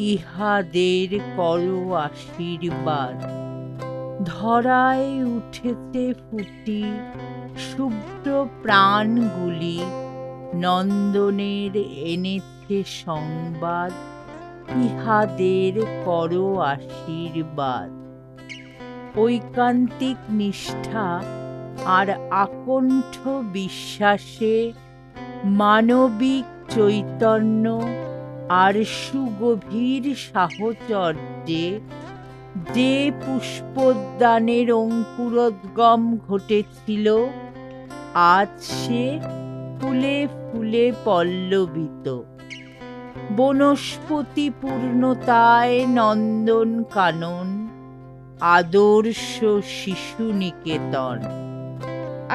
ইহাদের করো আশীর্বাদ। ধরায় উঠেছে ফুটি শুভ্র প্রাণগুলি, নন্দনের এনেছে সংবাদ, ইহাদের করো আশীর্বাদ। ঐকান্তিক নিষ্ঠা আর আকণ্ঠ বিশ্বাসে, মানবিক চৈতন্য আর সুগভীর সাহচর্যে যে পুষ্পোদ্যানের অঙ্কুরোদ্গম ঘটেছিল, আজ সে ফুলে ফুলে পল্লবিত। বনস্পতি পূর্ণতায় নন্দন কানন, আদর্শ শিশু নিকেতন।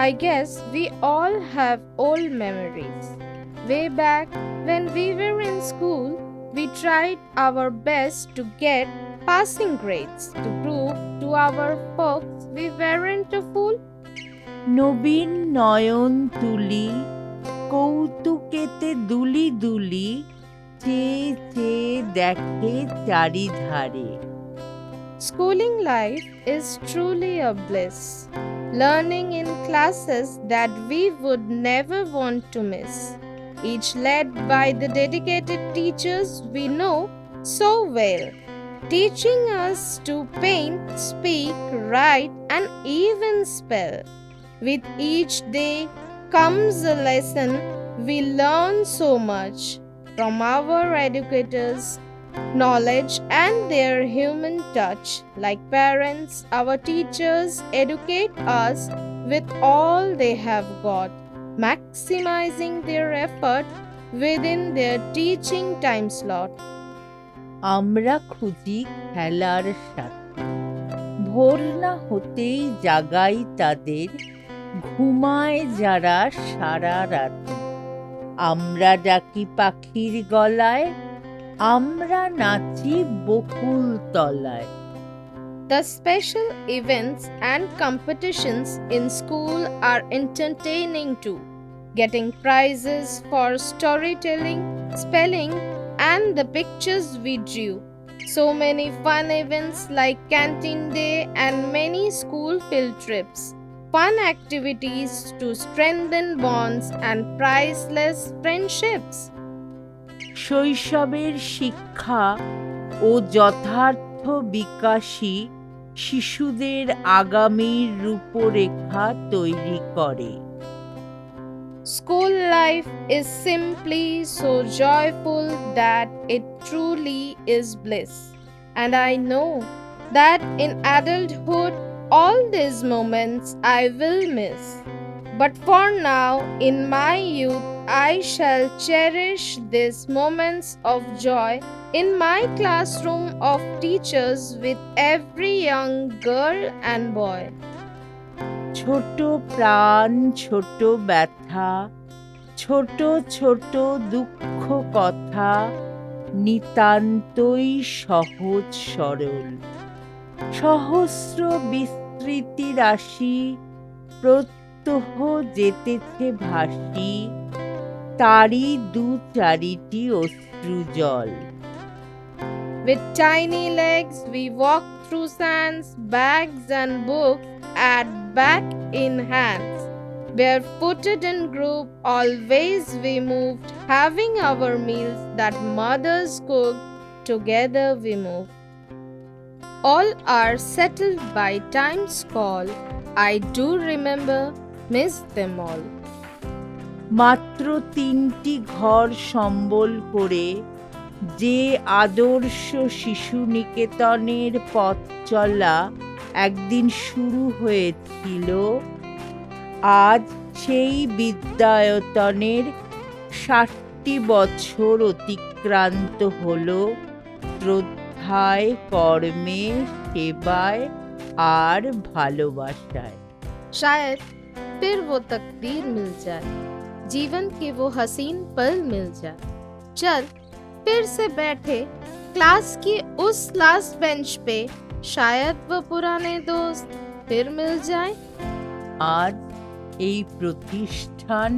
I guess we all have old memories. Way back when we were in school, we tried our best to get passing grades to prove to our folks we weren't a fool. নবীন নয়ন তুলি, কৌতুকেতে দুলি দুলি, চেয়ে চেয়ে দেখে চারিধারে। Schooling life is truly a bliss. Learning in classes that we would never want to miss, each led by the dedicated teachers we know so well, teaching us to paint, speak, write, and even spell. With each day comes a lesson. We learn so much from our educators, knowledge and their human touch. Like parents, our teachers educate us with all they have got, maximizing their effort within their teaching time slot. আমরা খুঁজি খেলার সাথে, ভোর না হতেই জাগাই তাদের, ঘুমায় যারা সারা রাতে। আমরা ডাকি পাখির গলায়, আমরা নাচি বকুল তলায়। The special events and competitions in school are entertaining too. Getting prizes for storytelling, spelling, and the pictures we drew. So many fun events like Canteen Day and many school field trips. Fun activities to strengthen bonds and priceless friendships. শৈশবের শিক্ষা ও যথার্থ বিকাশই শিশুদের আগামীর রূপরেখা তৈরি করে। School life is simply so joyful that it truly is bliss. And I know that in adulthood, all these moments I will miss. But for now, in my youth, I shall cherish these moments of joy in my classroom of teachers with every young girl and boy. ছোট প্রাণ, ছোট ব্যথা, ছোট ছোট দুঃখ কথা, নিতান্তই সহজ সরল। সহস্র বিস্মৃতি রাশি, প্রত্যহ যেতেছে ভাসি, তারই দু চারিটি অশ্রুজল। With tiny legs, we walk through sands, bags, and books at back in hands. Barefooted in group, always we moved, having our meals that mothers cooked. Together we moved. All are settled by time's call. I do remember, miss them all. মাত্র 3টি ঘর সম্বল করে যে আদর্শ শিশু নিকেতনের পথ চলা একদিন শুরু হয়েছিল, আজ সেই বিদ্যায়তনের 60টি বছর অতিক্রান্ত হল শ্রদ্ধায়, কর্মে, সেবায় আর ভালোবাসায়। शायद फिर वो तकदीर मिल जाए, जीवन के वो हसीन पल मिल जाए। चल फिर से बैठे क्लास की उस लास्ट बेंच पे, शायद वो पुराने दोस्त फिर मिल जाए। আজ এই প্রতিষ্ঠান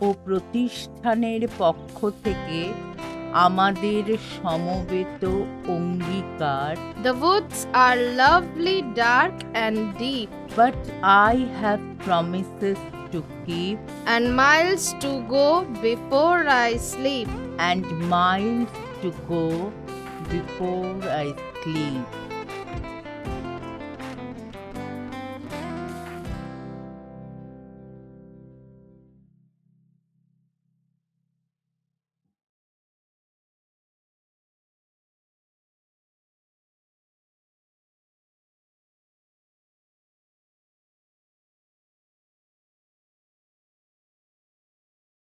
ও প্রতিষ্ঠানের পক্ষ থেকে আমাদের সমবেত অঙ্গীকার, The woods are lovely, dark, and deep, but I have promises to keep and miles to go before I sleep. and miles to go before I sleep.